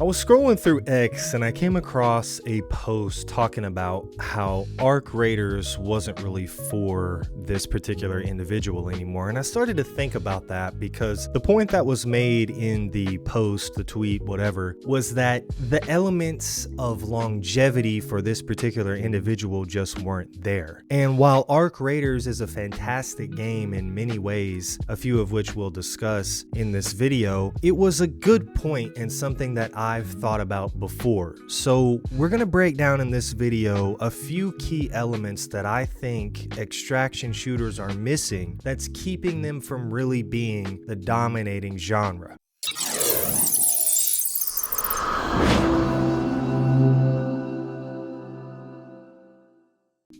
I was scrolling through X and I came across a post talking about how arcraiders wasn't really for this particular individual anymore. And I started to think about that because the point that was made in the post, the tweet, whatever, was that the elements of longevity for this particular individual just weren't there. And while Arcraiders is a fantastic game in many ways, a few of which we'll discuss in this video, it was a good point and something that I've thought about before. So we're going to break down in this video a few key elements that I think extraction shooters are missing that's keeping them from really being the dominating genre.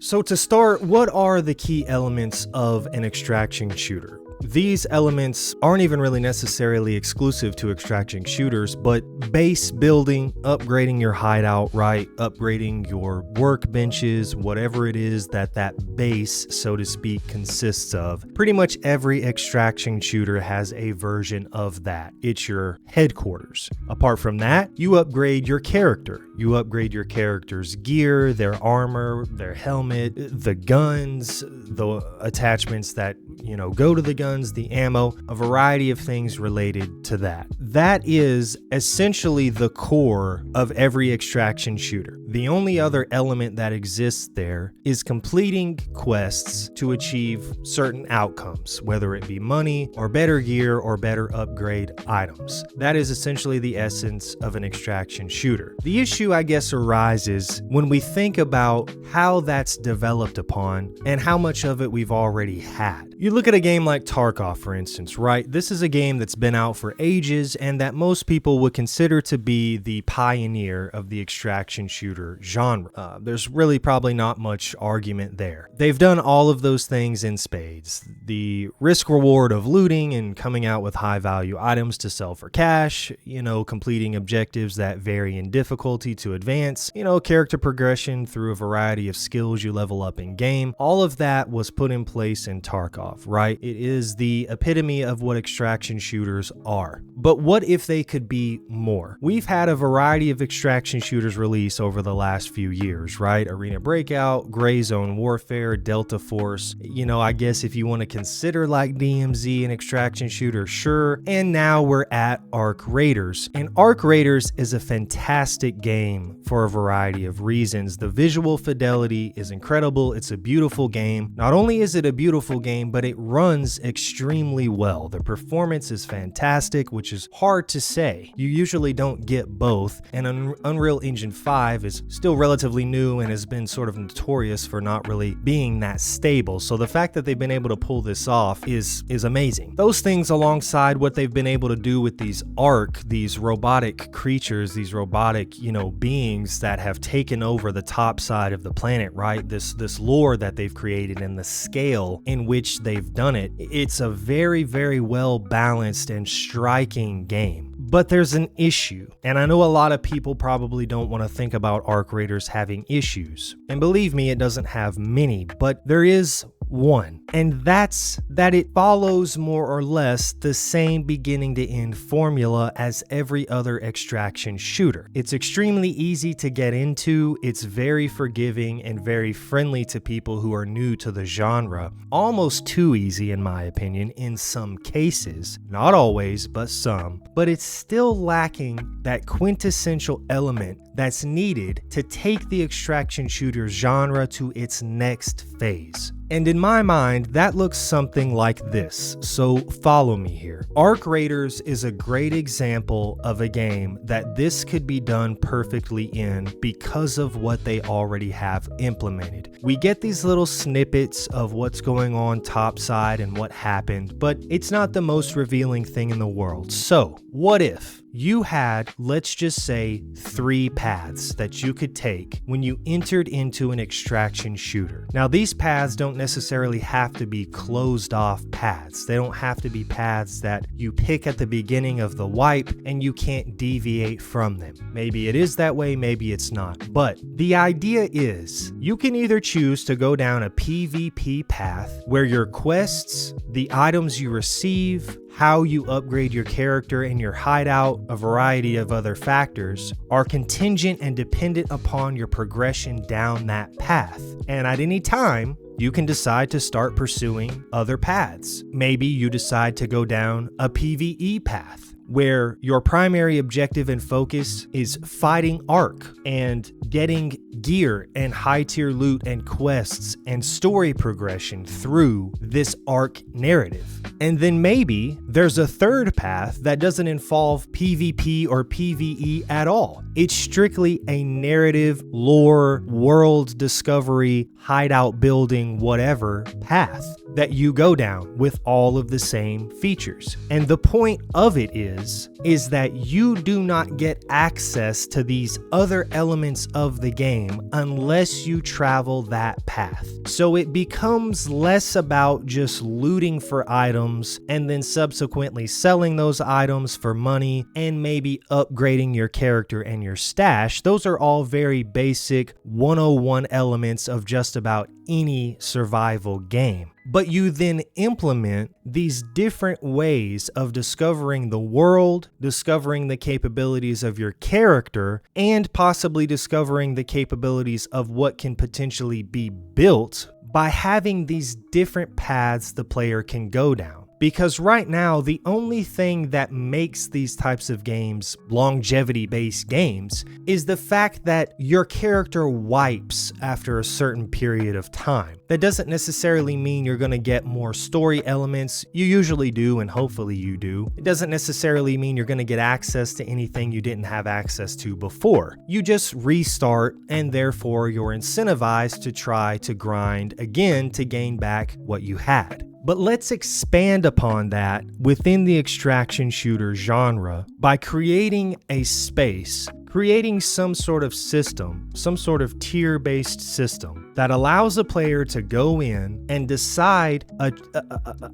So to start, what are the key elements of an extraction shooter? These elements aren't even really necessarily exclusive to extraction shooters, but base building, upgrading your hideout, right? Upgrading your workbenches, whatever it is that base, so to speak, consists of. Pretty much every extraction shooter has a version of that. It's your headquarters. Apart from that, you upgrade your character. You upgrade your character's gear, their armor, their helmet, the guns, the attachments that, go to the guns, the ammo, a variety of things related to that. That is essentially the core of every extraction shooter. The only other element that exists there is completing quests to achieve certain outcomes, whether it be money or better gear or better upgrade items. That is essentially the essence of an extraction shooter. The issue, I guess, arises when we think about how that's developed upon and how much of it we've already had. You look at a game like Tarkov, for instance, right? This is a game that's been out for ages and that most people would consider to be the pioneer of the extraction shooter genre. There's really probably not much argument there. They've done all of those things in spades. The risk reward of looting and coming out with high value items to sell for cash, completing objectives that vary in difficulty to advance, character progression through a variety of skills you level up in game. All of that was put in place in Tarkov, right? It is the epitome of what extraction shooters are. But what if they could be more? We've had a variety of extraction shooters release over the last few years, right? Arena Breakout, Gray Zone Warfare, Delta Force. I guess if you want to consider like DMZ an extraction shooter, sure. And now we're at Arcraiders. And Arcraiders is a fantastic game for a variety of reasons. The visual fidelity is incredible. It's a beautiful game. Not only is it a beautiful game, but it runs extremely well. The performance is fantastic, which is hard to say. You usually don't get both, and Unreal Engine 5 is still relatively new and has been sort of notorious for not really being that stable. So the fact that they've been able to pull this off is amazing. Those things alongside what they've been able to do with these these robotic creatures, these robotic, beings that have taken over the top side of the planet, right? This lore that they've created and the scale in which they've done it. It's a very, very well balanced and striking game. But there's an issue, and I know a lot of people probably don't want to think about Arcraiders having issues. And believe me, it doesn't have many, but there is one, and that's that it follows more or less the same beginning to end formula as every other extraction shooter. It's extremely easy to get into, it's very forgiving and very friendly to people who are new to the genre. Almost too easy in my opinion in some cases, not always, but some. But it's still lacking that quintessential element that's needed to take the extraction shooter genre to its next phase. And in my mind, that looks something like this, so follow me here. Arcraiders is a great example of a game that this could be done perfectly in because of what they already have implemented. We get these little snippets of what's going on topside and what happened, but it's not the most revealing thing in the world. So, what if you had, let's just say, 3 paths that you could take when you entered into an extraction shooter? Now, these paths don't necessarily have to be closed off paths. They don't have to be paths that you pick at the beginning of the wipe and you can't deviate from them. Maybe it is that way, maybe it's not. But the idea is you can either choose to go down a PvP path where your quests, the items you receive, how you upgrade your character and your hideout, a variety of other factors, are contingent and dependent upon your progression down that path. And at any time, you can decide to start pursuing other paths. Maybe you decide to go down a PvE path, where your primary objective and focus is fighting Arc and getting gear and high tier loot and quests and story progression through this Arc narrative. And then maybe there's a third path that doesn't involve PvP or PvE at all. It's strictly a narrative, lore, world discovery, hideout building, whatever path that you go down with all of the same features. And the point of it is that you do not get access to these other elements of the game unless you travel that path. So it becomes less about just looting for items and then subsequently selling those items for money and maybe upgrading your character and your stash. Those are all very basic 101 elements of just about any survival game. But you then implement these different ways of discovering the world, discovering the capabilities of your character, and possibly discovering the capabilities of what can potentially be built by having these different paths the player can go down. Because right now, the only thing that makes these types of games longevity-based games is the fact that your character wipes after a certain period of time. That doesn't necessarily mean you're going to get more story elements. You usually do, and hopefully you do. It doesn't necessarily mean you're going to get access to anything you didn't have access to before. You just restart, and therefore you're incentivized to try to grind again to gain back what you had. But let's expand upon that within the extraction shooter genre by creating a space, creating some sort of system, some sort of tier-based system that allows a player to go in and decide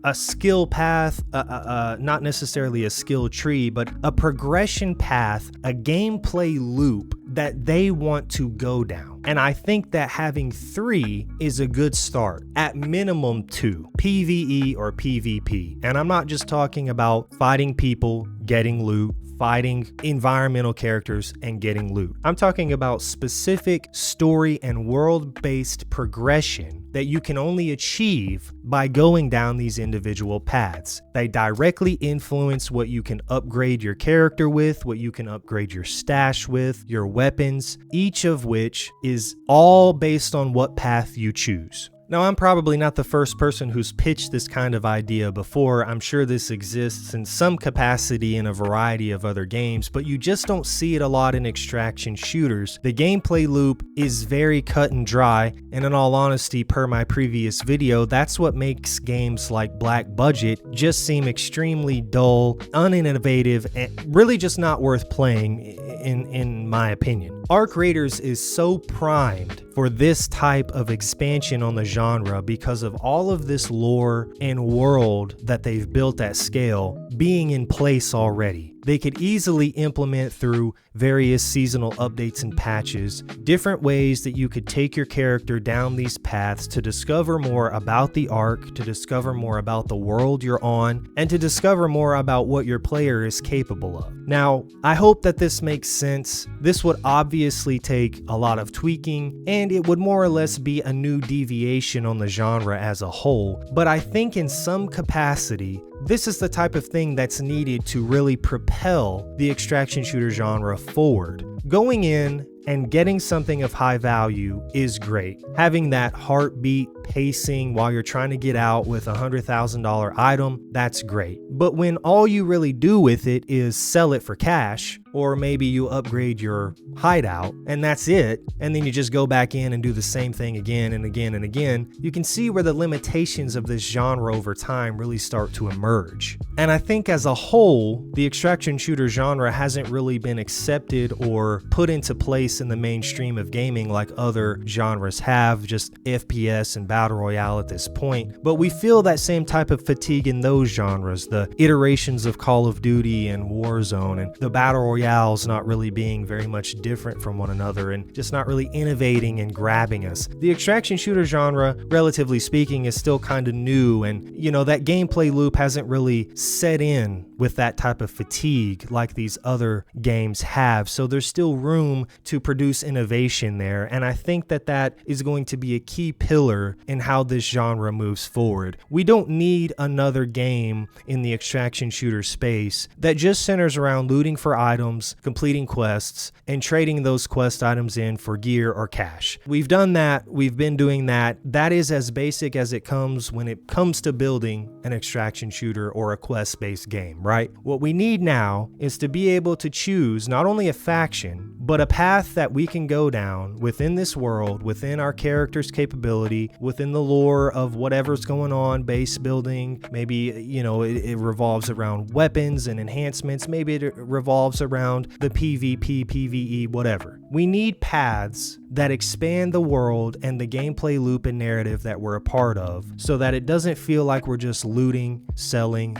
a skill path, not necessarily a skill tree, but a progression path, a gameplay loop that they want to go down. And I think that having 3 is a good start. At minimum 2, PvE or PvP. And I'm not just talking about fighting people, getting loot, fighting environmental characters and getting loot. I'm talking about specific story and world-based progression that you can only achieve by going down these individual paths. They directly influence what you can upgrade your character with, what you can upgrade your stash with, your weapons, each of which is all based on what path you choose. Now, I'm probably not the first person who's pitched this kind of idea before. I'm sure this exists in some capacity in a variety of other games, but you just don't see it a lot in extraction shooters. The gameplay loop is very cut and dry, and in all honesty, per my previous video, that's what makes games like Black Budget just seem extremely dull, uninnovative, and really just not worth playing in my opinion. Arcraiders is so primed for this type of expansion on the genre because of all of this lore and world that they've built at scale being in place already. They could easily implement through various seasonal updates and patches different ways that you could take your character down these paths to discover more about the arc, to discover more about the world you're on, and to discover more about what your player is capable of. Now, I hope that this makes sense. This would obviously take a lot of tweaking, and it would more or less be a new deviation on the genre as a whole, but I think in some capacity, this is the type of thing that's needed to really propel the extraction shooter genre forward. Going in and getting something of high value is great. Having that heartbeat pacing while you're trying to get out with a $100,000 item, that's great. But when all you really do with it is sell it for cash, or maybe you upgrade your hideout and that's it, and then you just go back in and do the same thing again and again and again, you can see where the limitations of this genre over time really start to emerge. And I think as a whole, the extraction shooter genre hasn't really been accepted or put into place place in the mainstream of gaming like other genres have, just FPS and Battle Royale at this point. But we feel that same type of fatigue in those genres, the iterations of Call of Duty and Warzone, and the Battle Royales not really being very much different from one another and just not really innovating and grabbing us. The extraction shooter genre, relatively speaking, is still kind of new, and that gameplay loop hasn't really set in with that type of fatigue like these other games have. So there's still room to produce innovation there, and I think that is going to be a key pillar in how this genre moves forward. We don't need another game in the extraction shooter space that just centers around looting for items, completing quests, and trading those quest items in for gear or cash. We've done that. We've been doing that. That is as basic as it comes when it comes to building an extraction shooter or a quest-based game, right? What we need now is to be able to choose not only a faction, but a path that we can go down within this world, within our character's capability, within the lore of whatever's going on, base building. Maybe, it revolves around weapons and enhancements. Maybe it revolves around the PvP, PvE, whatever. We need paths that expand the world and the gameplay loop and narrative that we're a part of, so that it doesn't feel like we're just looting, selling.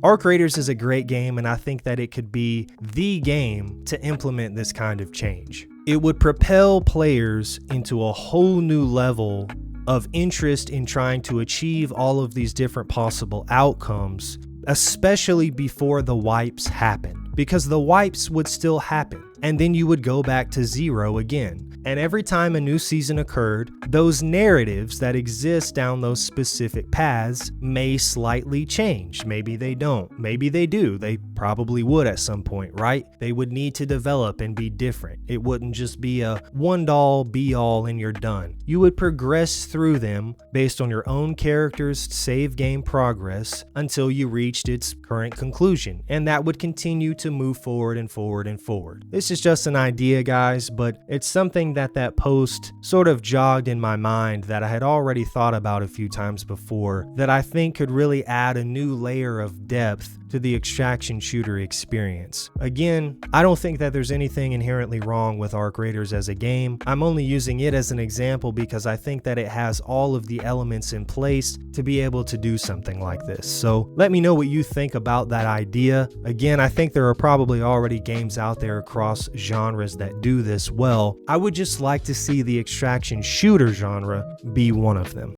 Arcraiders is a great game, and I think that it could be the game to implement this kind of change. It would propel players into a whole new level of interest in trying to achieve all of these different possible outcomes, especially before the wipes happen, because the wipes would still happen, and then you would go back to zero again. And every time a new season occurred, those narratives that exist down those specific paths may slightly change. Maybe they don't. Maybe they do. They probably would at some point, right? They would need to develop and be different. It wouldn't just be a one-all, be-all, and you're done. You would progress through them based on your own character's save game progress until you reached its current conclusion. And that would continue to move forward and forward and forward. This is just an idea, guys, but it's something that post sort of jogged in my mind that I had already thought about a few times before, that I think could really add a new layer of depth to the extraction shooter experience. Again, I don't think that there's anything inherently wrong with Arcraiders as a game. I'm only using it as an example because I think that it has all of the elements in place to be able to do something like this. So let me know what you think about that idea. Again, I think there are probably already games out there across genres that do this well. I would just like to see the extraction shooter genre be one of them.